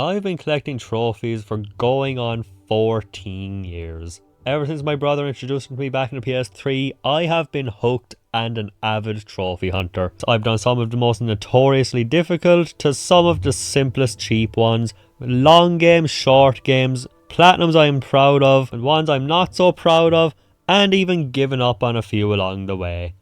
I've been collecting trophies for going on 14 years. Ever since my brother introduced me back in the PS3, I have been hooked and an avid trophy hunter. I've done some of the most notoriously difficult to some of the simplest cheap ones. Long games, short games, platinums I am proud of, and ones I'm not so proud of, and even given up on a few along the way.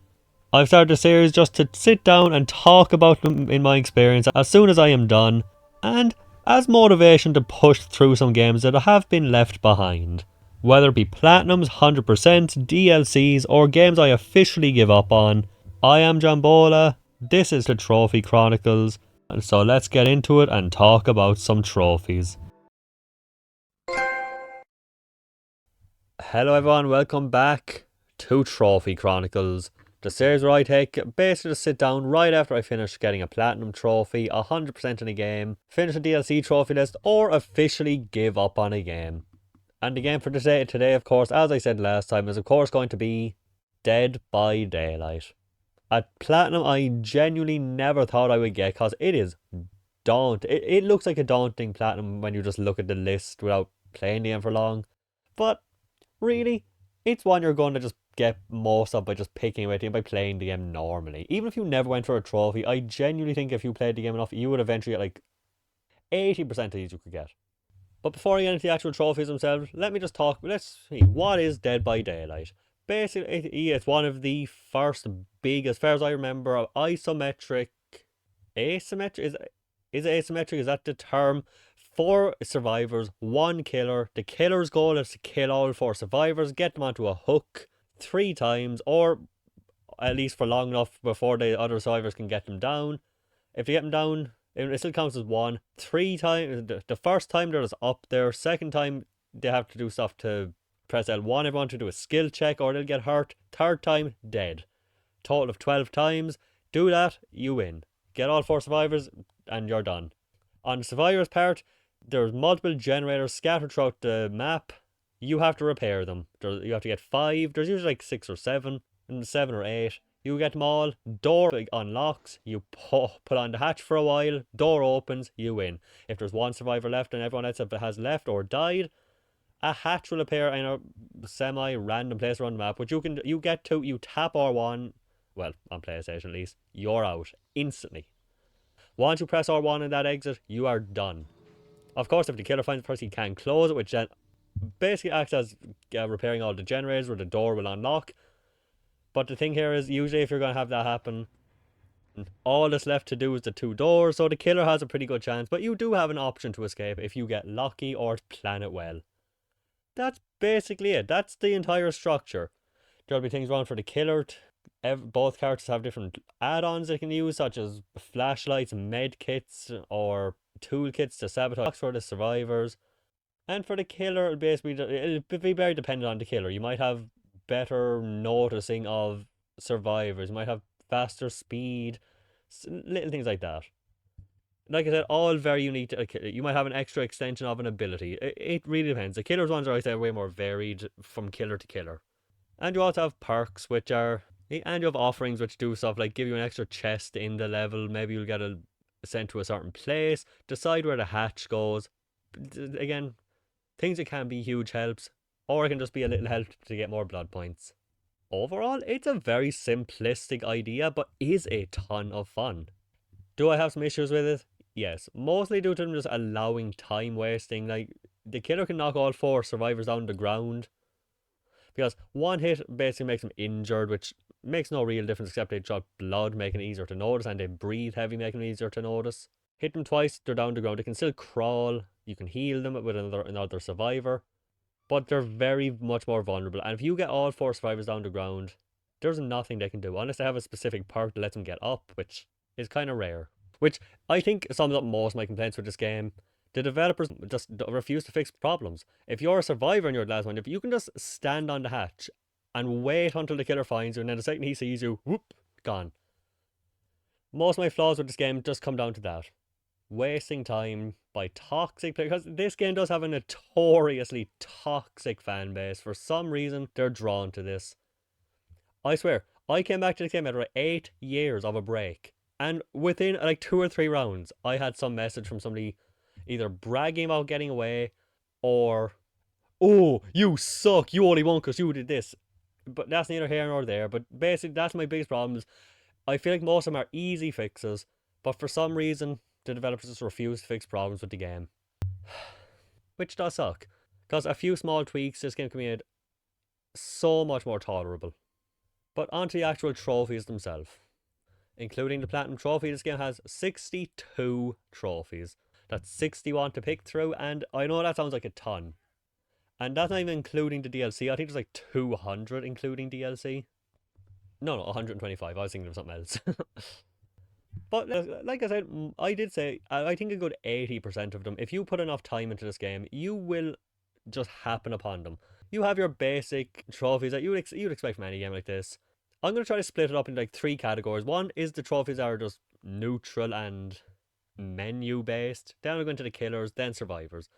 I've started a series just to sit down and talk about them in my experience as soon as I am done, and as motivation to push through some games that have been left behind. Whether it be platinums, 100%, DLCs, or games I officially give up on, I am Jambola, this is the Trophy Chronicles, and so let's get into it and talk about some trophies. Hello everyone, welcome back to Trophy Chronicles. The series where I take basically just sit down right after I finish getting a platinum trophy, 100% in a game, finish a DLC trophy list, or officially give up on a game. And the game for today, of course, as I said last time, is of course going to be Dead by Daylight. A platinum I genuinely never thought I would get because it is daunting. It looks like a daunting platinum when you just look at the list without playing the game for long. But really, it's one you're going to just get most of by just picking away at and by playing the game normally. Even if you never went for a trophy, I genuinely think if you played the game enough, you would eventually get like 80% of these you could get. But before I get into the actual trophies themselves, let's see, what is Dead by Daylight? Basically, it's one of the first big, as far as I remember, asymmetric, is it asymmetric, is that the term? 4 survivors, 1 killer. The killer's goal is to kill all 4 survivors, get them onto a hook 3 times, or at least for long enough before the other survivors can get them down. If they get them down, it still counts as 1. 3 times, the first time they're just up there, second time they have to do stuff to press L1, everyone to do a skill check or they'll get hurt. Third time, dead. Total of 12 times. Do that, you win. Get all 4 survivors and you're done. On the survivors part, there's multiple generators scattered throughout the map. You have to repair them. You have to get 5. There's usually like 6 or 7, and 7 or 8. You get them all. Door unlocks. You put on the hatch for a while. Door opens. You win. If there's 1 survivor left and everyone else has left or died, a hatch will appear in a semi-random place around the map, which you tap R1. Well, on PlayStation at least, you're out instantly. Once you press R1 in that exit, you are done. Of course, if the killer finds the person, he can close it, which then basically acts as repairing all the generators where the door will unlock. But the thing here is, usually if you're going to have that happen, all that's left to do is the 2 doors, so the killer has a pretty good chance, but you do have an option to escape if you get lucky or plan it well. That's basically it. That's the entire structure. There'll be things around for the killer. Both characters have different add-ons they can use, such as flashlights, med kits, or toolkits to sabotage for the survivors. And for the killer, it'll be very dependent on the killer. You might have better noticing of survivors. You might have faster speed, little things like that. Like I said, all very unique to a killer. You might have an extra extension of an ability. It really depends. The killer's ones are, I say, way more varied from killer to killer. And you also have perks, and you have offerings which do stuff like give you an extra chest in the level. Maybe you'll get sent to a certain place. Decide where the hatch goes. Again, things that can be huge helps, or it can just be a little help to get more blood points. Overall, it's a very simplistic idea, but is a ton of fun. Do I have some issues with it? Yes, mostly due to them just allowing time wasting. Like, the killer can knock all 4 survivors down the ground, because 1 hit basically makes them injured, which makes no real difference except they drop blood, making it easier to notice, and they breathe heavy, making it easier to notice. Hit them twice, they're down the ground. They can still crawl. You can heal them with another survivor, but they're very much more vulnerable. And if you get all 4 survivors down the ground, there's nothing they can do unless they have a specific perk that lets them get up, which is kind of rare. Which I think sums up most of my complaints with this game. The developers just refuse to fix problems. If you're a survivor in your last one, if you can just stand on the hatch and wait until the killer finds you, and then the second he sees you, whoop, gone. Most of my flaws with this game just come down to that. Wasting time by toxic players, because this game does have a notoriously toxic fan base. For some reason, they're drawn to this. I swear, I came back to this game after 8 years of a break, and within like 2 or 3 rounds, I had some message from somebody either bragging about getting away or, oh, you suck, you only won because you did this. But that's neither here nor there. But basically, that's my biggest problems. I feel like most of them are easy fixes, but for some reason, the developers just refuse to fix problems with the game, which does suck. Because a few small tweaks, this game can be made so much more tolerable. But onto the actual trophies themselves. Including the Platinum Trophy, this game has 62 trophies. That's 61 to pick through, and I know that sounds like a ton. And that's not even including the DLC. I think there's like 200 including DLC. No, 125. I was thinking of something else. But like I said, I did say, I think a good 80% of them, if you put enough time into this game, you will just happen upon them. You have your basic trophies that you'd expect from any game like this. I'm going to try to split it up into like three categories. One is the trophies that are just neutral and menu based. Then we're going to the killers, then survivors.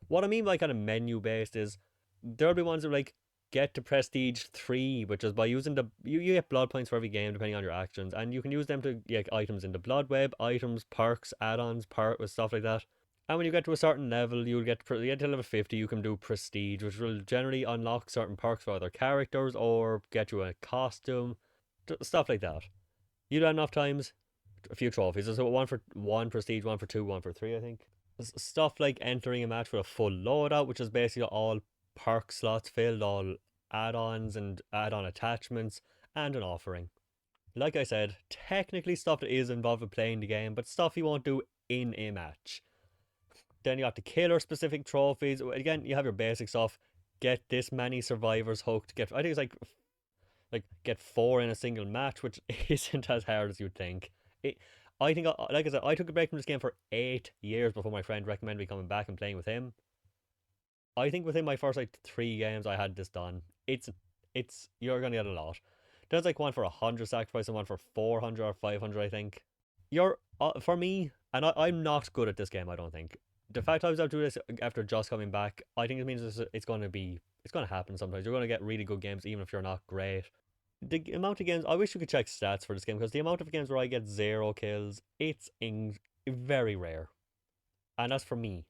What I mean by kind of menu based is there'll be ones that like get to prestige 3, which is by using you get blood points for every game depending on your actions, and you can use them to get items into blood web, items, perks, add-ons, with stuff like that. And when you get to a certain level, you get to level 50, you can do prestige, which will generally unlock certain perks for other characters or get you a costume, stuff like that. You do that enough times, a few trophies. There's one for 1 prestige, one for 2, one for 3, I think. Stuff like entering a match with a full loadout, which is basically all perk slots filled, all add-ons and add-on attachments, and an offering. Like I said, technically stuff that is involved with playing the game, but stuff you won't do in a match. Then you have the killer specific trophies. Again, you have your basic stuff. Get this many survivors hooked. I think it's like get 4 in a single match, which isn't as hard as you'd think. I think, like I said, I took a break from this game for 8 years before my friend recommended me coming back and playing with him. I think within my first like 3 games, I had this done. It's you're gonna get a lot. There's like one for 100 sacrifice and one for 400 or 500, I think. You're for me, and I'm not good at this game. I don't think the fact I was able to do this after just coming back, I think it means it's going to happen sometimes. You're going to get really good games even if you're not great. The amount of games, I wish you could check stats for this game because the amount of games where I get 0 kills, it's very rare. And that's for me,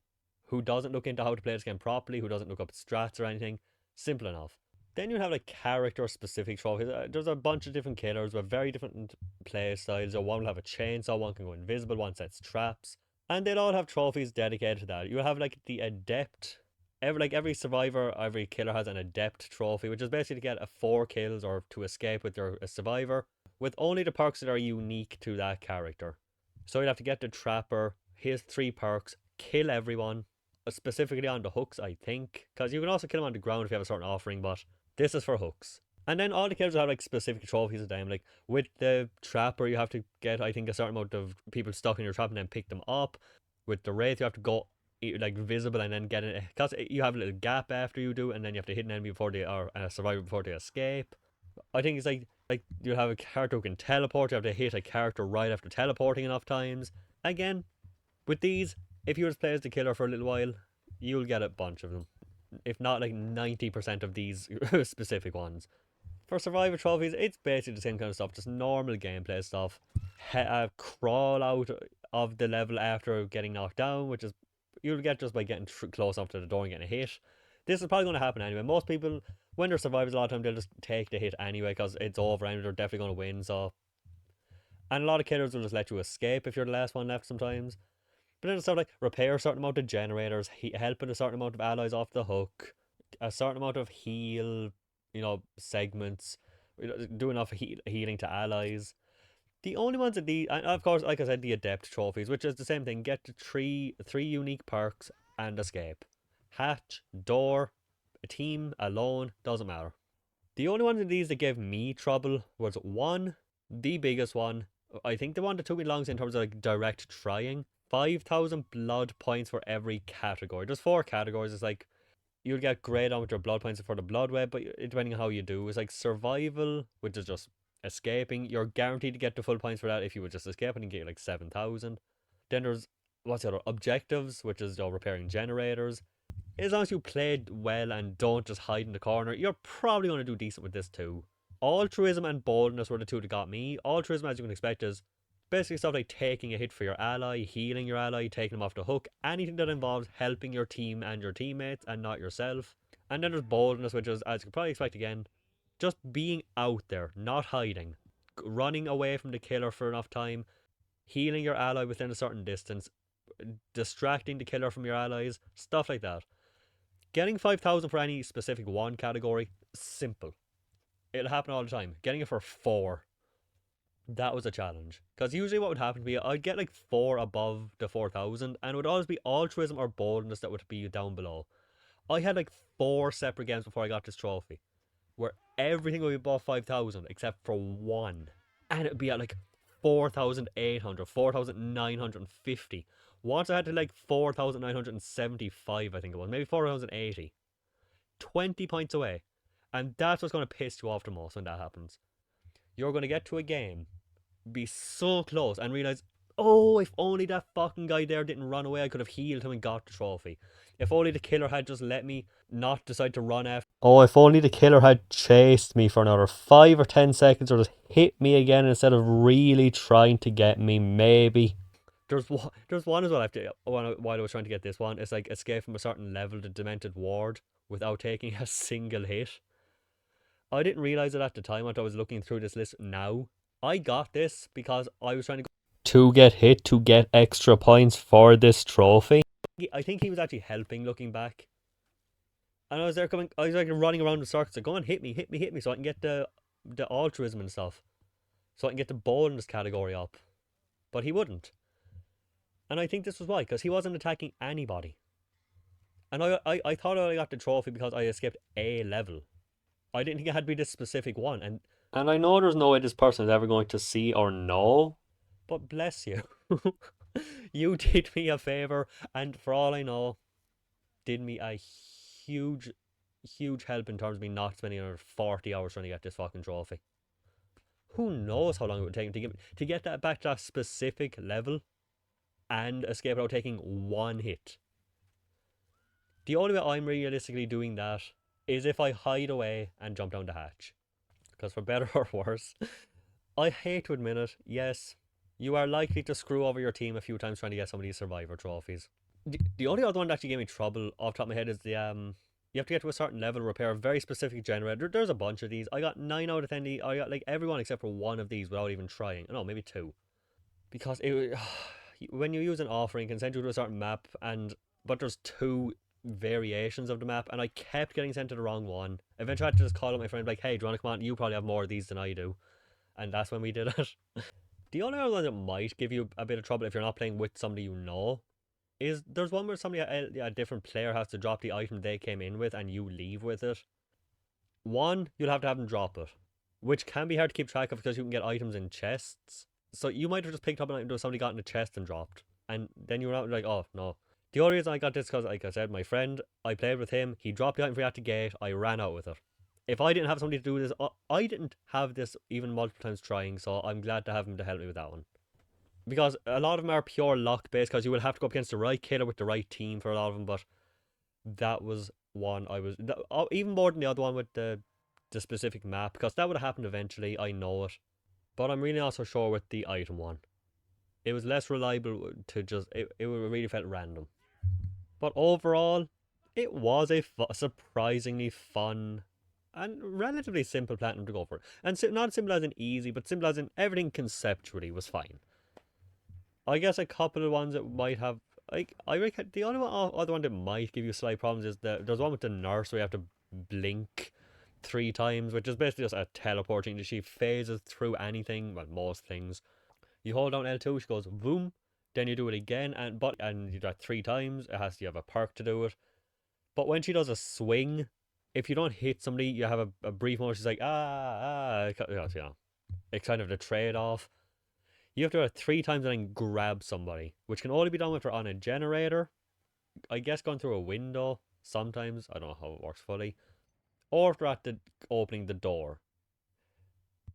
who doesn't look into how to play this game properly, who doesn't look up strats or anything. Simple enough. Then you have like character specific trophies. There's a bunch of different killers with very different play styles. So one will have a chainsaw, one can go invisible, one sets traps. And they'll all have trophies dedicated to that. You'll have like the adept. Every survivor, every killer has an adept trophy, which is basically to get a 4 kills or to escape with their a survivor, with only the perks that are unique to that character. So you'd have to get the trapper, his 3 perks, kill everyone, specifically on the hooks, I think, because you can also kill them on the ground if you have a certain offering, but this is for hooks. And then all the killers will have like specific trophies of them. Like with the trapper, you have to get, I think, a certain amount of people stuck in your trap and then pick them up. With the wraith, you have to go like visible and then get it, because you have a little gap after you do, and then you have to hit an enemy before they or a survivor before they escape. I think it's like you have a character who can teleport. You have to hit a character right after teleporting enough times. Again, with these, if you just play as the killer for a little while, you'll get a bunch of them. If not like 90% of these specific ones. For survivor trophies, it's basically the same kind of stuff, just normal gameplay stuff. Crawl out of the level after getting knocked down, which is you'll get just by getting close enough to the door and getting a hit. This is probably going to happen anyway. Most people, when they're survivors, a lot of time they'll just take the hit anyway because it's over and they're definitely going to win. So, and a lot of killers will just let you escape if you're the last one left sometimes. But then it's sort of like repair a certain amount of generators, helping a certain amount of allies off the hook, a certain amount of heal, segments, do enough healing to allies. The only ones that and of course, like I said, the adept trophies, which is the same thing. Get to three unique perks and escape. Hatch, door, a team, alone, doesn't matter. The only one of these that gave me trouble was one, the biggest one. I think the one that took me longest in terms of like direct trying. 5,000 blood points for every category. There's 4 categories. It's like you'll get great on with your blood points for the blood web, but depending on how you do, it's like survival, which is just escaping. You're guaranteed to get the full points for that if you would just escape and get like 7,000. Then there's what's the other objectives, which is repairing generators. As long as you played well and don't just hide in the corner, you're probably going to do decent with this too. Altruism and boldness were the 2 that got me. Altruism, as you can expect, is Basically stuff like taking a hit for your ally, healing your ally, taking them off the hook, anything that involves helping your team and your teammates and not yourself. And then there's boldness, which is, as you could probably expect again, just being out there, not hiding, running away from the killer for enough time, healing your ally within a certain distance, distracting the killer from your allies, stuff like that. Getting 5,000 for any specific one category, simple. It'll happen all the time. Getting it for 4, that was a challenge. Because usually what would happen to me, I'd get like 4 above the 4,000, and it would always be altruism or boldness that would be down below. I had like 4 separate games before I got this trophy, where everything would be above 5,000 except for one. And it would be at like 4,800, 4,950. Once I had to like 4,975, I think it was, maybe 4,080. 20 points away. And that's what's going to piss you off the most when that happens. You're going to get to a game, be so close, and realize, oh, if only that fucking guy there didn't run away, I could have healed him and got the trophy. If only the killer had just let me not decide to run after. Oh, if only the killer had chased me for another 5 or 10 seconds or just hit me again instead of really trying to get me, maybe. There's one as well after while I was trying to get this one. It's like escape from a certain level, the demented ward, without taking a single hit. I didn't realize it at the time until I was looking through this list now. I got this because I was trying to get hit to get extra points for this trophy. I think he was actually helping looking back. And I was like running around the circuits, like, go on, hit me, hit me, hit me, so I can get the altruism and stuff. So I can get the boldness category up. But he wouldn't. And I think this was why, because he wasn't attacking anybody. And I thought I got the trophy because I escaped a level. I didn't think it had to be this specific one. And I know there's no way this person is ever going to see or know, but bless you. You did me a favour, and for all I know, did me a huge, huge help in terms of me not spending another 40 hours trying to get this fucking trophy. Who knows how long it would take him to get that back to that specific level and escape without taking one hit. The only way I'm realistically doing that is if I hide away and jump down the hatch. Because for better or worse, I hate to admit it, yes, you are likely to screw over your team a few times trying to get some of these survivor trophies. The only other one that actually gave me trouble off the top of my head is the you have to get to a certain level, repair a very specific generator. There's a bunch of these. I got 9 out of 10. I got like everyone except for one of these without even trying. No, maybe 2. Because when you use an offering, it can send you to a certain map, but there's 2 variations of the map, and I kept getting sent to the wrong one. Eventually I had to just call up my friend like, hey, do you want to come on? You probably have more of these than I do. And that's when we did it. The only other one that might give you a bit of trouble if you're not playing with somebody you know is there's one where a different player has to drop the item they came in with and you leave with it. One, you'll have to have them drop it, which can be hard to keep track of because you can get items in chests. So you might have just picked up an item that somebody got in a chest and dropped, and then you were out like, oh no. The only reason I got this because, like I said, my friend, I played with him, he dropped the item for me at the gate, I ran out with it. If I didn't have somebody to do this, I didn't have this even multiple times trying, so I'm glad to have him to help me with that one. Because a lot of them are pure luck based, because you will have to go up against the right killer with the right team for a lot of them, but that was one I was, even more than the other one with the specific map, because that would have happened eventually, I know it. But I'm really not so sure with the item one. It was less reliable to just, it really felt random. But overall, it was a surprisingly fun and relatively simple platinum to go for. And not simple as in easy, but simple as in everything conceptually was fine. I guess a couple of ones that might have, like, I reckon the only other one that might give you slight problems is there's one with the nurse where you have to blink 3 times, which is basically just a teleporting. She phases through anything, well, most things. You hold down L2, she goes boom, then you do it again, and you do that 3 times. You have a perk to do it. But when she does a swing, if you don't hit somebody, you have a brief moment. She's like, it's kind of the trade off. You have to do it 3 times and then grab somebody, which can only be done with her on a generator. I guess going through a window sometimes. I don't know how it works fully. Or if they're at the opening the door.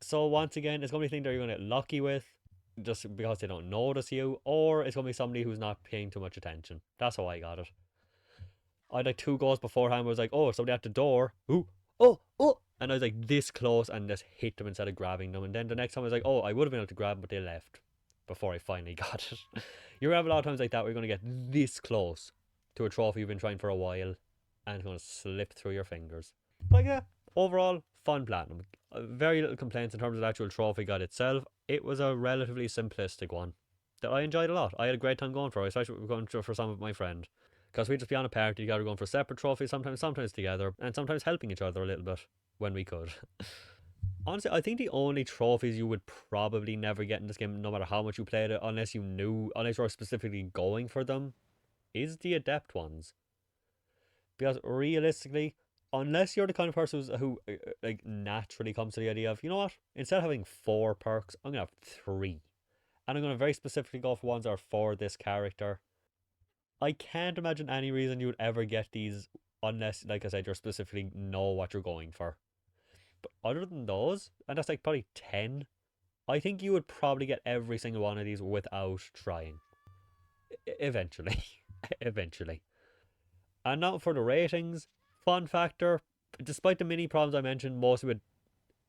So once again, it's going to be a thing that you're going to get lucky with, just because they don't notice you, or it's going to be somebody who's not paying too much attention. That's how I got it. I had like 2 goals beforehand where I was like, oh, somebody at the door. Ooh, oh. And I was like this close and just hit them instead of grabbing them. And then the next time I was like, oh, I would have been able to grab them, but they left. before I finally got it. You have a lot of times like that where you're going to get this close to a trophy you've been trying for a while and it's going to slip through your fingers. But yeah, overall, fun platinum. Very little complaints in terms of the actual trophy guide itself. It was a relatively simplistic one that I enjoyed a lot. I had a great time going for it, especially going for some with my friend. Because we just be on a party together, going for separate trophies, sometimes together, and sometimes helping each other a little bit when we could. Honestly, I think the only trophies you would probably never get in this game, no matter how much you played it, unless you were specifically going for them, is the adept ones. Because realistically, unless you're the kind of person who like naturally comes to the idea of, you know what, instead of having 4 perks, I'm gonna have 3, and I'm gonna very specifically go for ones that are for this character. I can't imagine any reason you would ever get these unless, like I said, you specifically know what you're going for. But other than those, and that's like probably 10, I think you would probably get every single one of these without trying. Eventually. Eventually. And now for the ratings. Fun factor, despite the many problems I mentioned, mostly with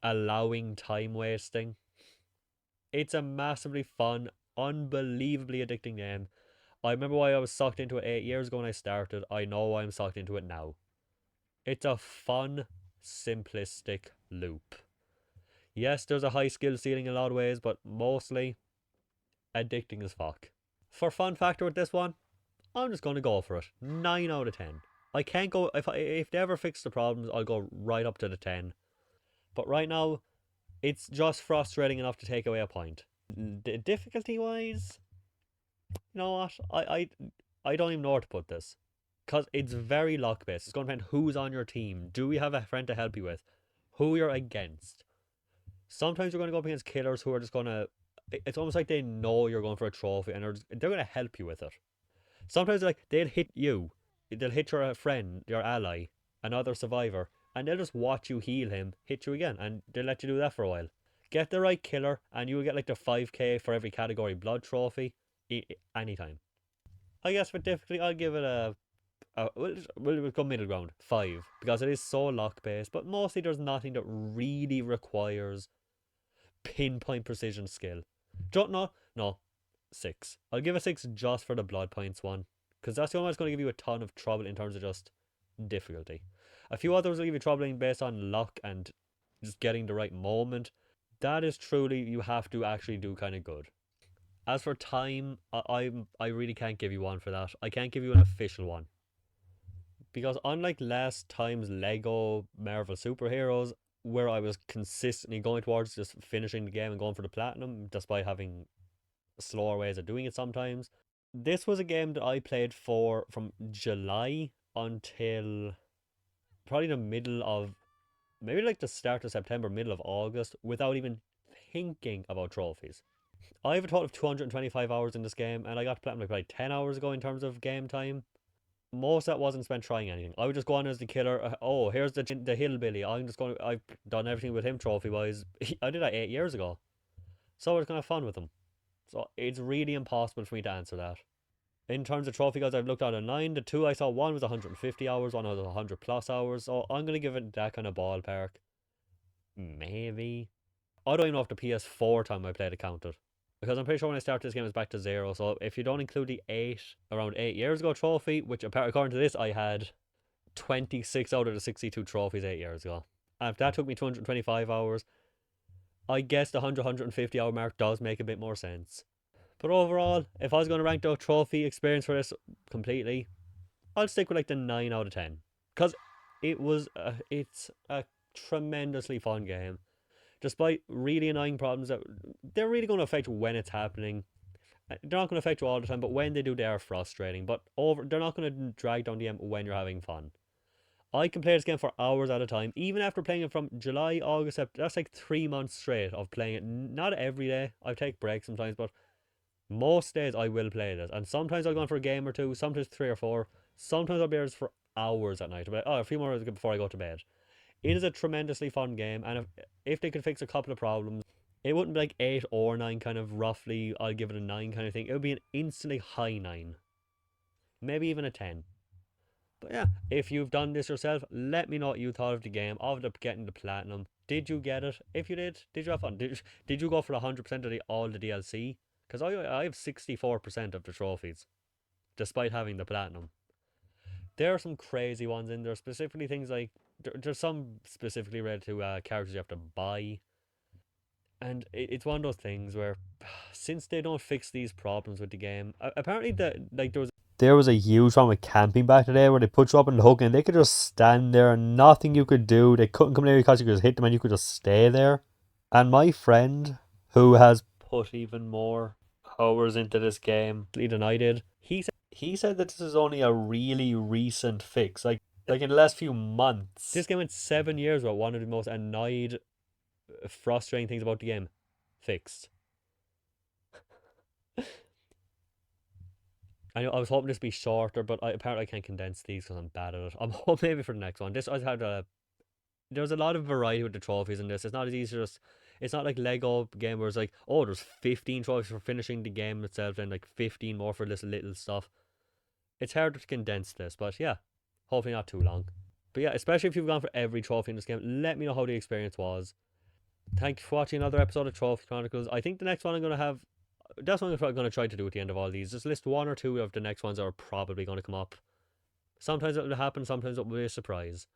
allowing time wasting, it's a massively fun, unbelievably addicting game. I remember why I was sucked into it 8 years ago when I started. I know why I'm sucked into it now. It's a fun, simplistic loop. Yes, there's a high skill ceiling in a lot of ways, but mostly addicting as fuck. For fun factor with this one, I'm just going to go for it. 9 out of 10. I can't go, if they ever fix the problems, I'll go right up to the 10. But right now, it's just frustrating enough to take away a point. Difficulty wise, you know what? I don't even know where to put this. Because it's very luck based. It's going to depend who's on your team. Do you have a friend to help you with? Who you're against. Sometimes you're going to go up against killers who are just going to. It's almost like they know you're going for a trophy and they're going to help you with it. Sometimes like they'll hit you. They'll hit your friend, your ally, another survivor, and they'll just watch you heal him, hit you again, and they'll let you do that for a while. Get the right killer, and you will get like the 5k for every category blood trophy anytime. I guess for difficulty, I'll give it we'll go middle ground 5 because it is so luck based, but mostly there's nothing that really requires pinpoint precision skill. Don't know, no 6. I'll give a 6 just for the blood points one because that's the one that's going to give you a ton of trouble in terms of just difficulty. A few others will give you trouble based on luck and just getting the right moment. That is truly, you have to actually do kind of good. As for time, I really can't give you one for that. I can't give you an official one. Because unlike last time's Lego Marvel Superheroes, where I was consistently going towards just finishing the game and going for the platinum, despite having slower ways of doing it sometimes, this was a game that I played for from July until probably the middle of, maybe like the start of September, middle of August, without even thinking about trophies. I have a total of 225 hours in this game, and I got to platinum like probably 10 hours ago in terms of game time. Most of that wasn't spent trying anything. I would just go on as the killer. Oh, here's the hillbilly. I've done everything with him trophy wise. I did that 8 years ago, so I was kind of fun with him. So it's really impossible for me to answer that. In terms of trophy guys, I've looked at online. The two I saw, one was 150 hours, one was 100 plus hours. So I'm gonna give it that kind of ballpark. Maybe. I don't even know if the PS4 time I played it counted. Because I'm pretty sure when I started this game it's back to 0. So if you don't include the around 8 years ago trophy, which according to this I had 26 out of the 62 trophies 8 years ago. And if that took me 225 hours, I guess the 150 hour mark does make a bit more sense. But overall, if I was going to rank the trophy experience for this completely, I'll stick with like the 9 out of 10. Because it's a tremendously fun game. Despite really annoying problems that they're really going to affect when it's happening. They're not going to affect you all the time, but when they do, they are frustrating. But they're not going to drag down the end when you're having fun. I can play this game for hours at a time, even after playing it from July, August, September. That's like 3 months straight of playing it. Not every day. I take breaks sometimes, but most days I will play this. And sometimes I'll go on for a game or two, sometimes 3 or 4. Sometimes I'll be here for hours at night. But a few more hours before I go to bed. It is a tremendously fun game, and if they could fix a couple of problems, it wouldn't be like 8 or 9 kind of roughly, I'll give it a 9 kind of thing. It would be an instantly high 9. Maybe even a 10. But yeah, if you've done this yourself, let me know what you thought of the game, of getting the platinum. Did you get it? If you did you have fun? Did you go for 100% of all the DLC? Because I have 64% of the trophies, despite having the platinum. There are some crazy ones in there, specifically things like there's some specifically related to characters you have to buy, and it's one of those things where since they don't fix these problems with the game, apparently there was a huge one with camping back today where they put you up on the hook and they could just stand there and nothing you could do. They couldn't come near you because you could just hit them and you could just stay there. And my friend, who has put even more hours into this game than I did, he said that this is only a really recent fix, like in the last few months. This game went 7 years without one of the most annoyed, frustrating things about the game fixed. I was hoping this would be shorter, but apparently I can't condense these because I'm bad at it. I'm hoping maybe for the next one. This I had there's a lot of variety with the trophies in this. It's not as easy as it's not like Lego game where it's like, oh, there's 15 trophies for finishing the game itself and like 15 more for this little stuff. It's harder to condense this, but yeah, hopefully not too long. But yeah, especially if you've gone for every trophy in this game, let me know how the experience was. Thank you for watching another episode of Trophy Chronicles. I think the next one I'm going to have, that's what I'm going to try to do at the end of all these. Just list one or two of the next ones that are probably going to come up. Sometimes it will happen, sometimes it will be a surprise.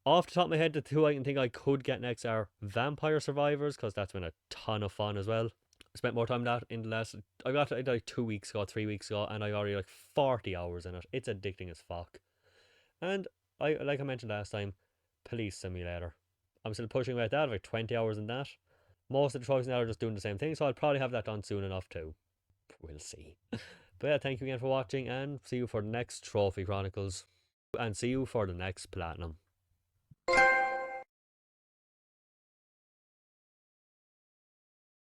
Off the top of my head, the two I can think I could get next are Vampire Survivors, because that's been a ton of fun as well. I spent more time that in the last, I got it like 2 weeks ago, 3 weeks ago, and I already like 40 hours in it. It's addicting as fuck. And like I mentioned last time, Police Simulator. I'm still pushing away at that, like 20 hours in that. Most of the trophies now are just doing the same thing, so I'll probably have that done soon enough too. We'll see. But yeah, thank you again for watching, and see you for the next Trophy Chronicles. And see you for the next Platinum.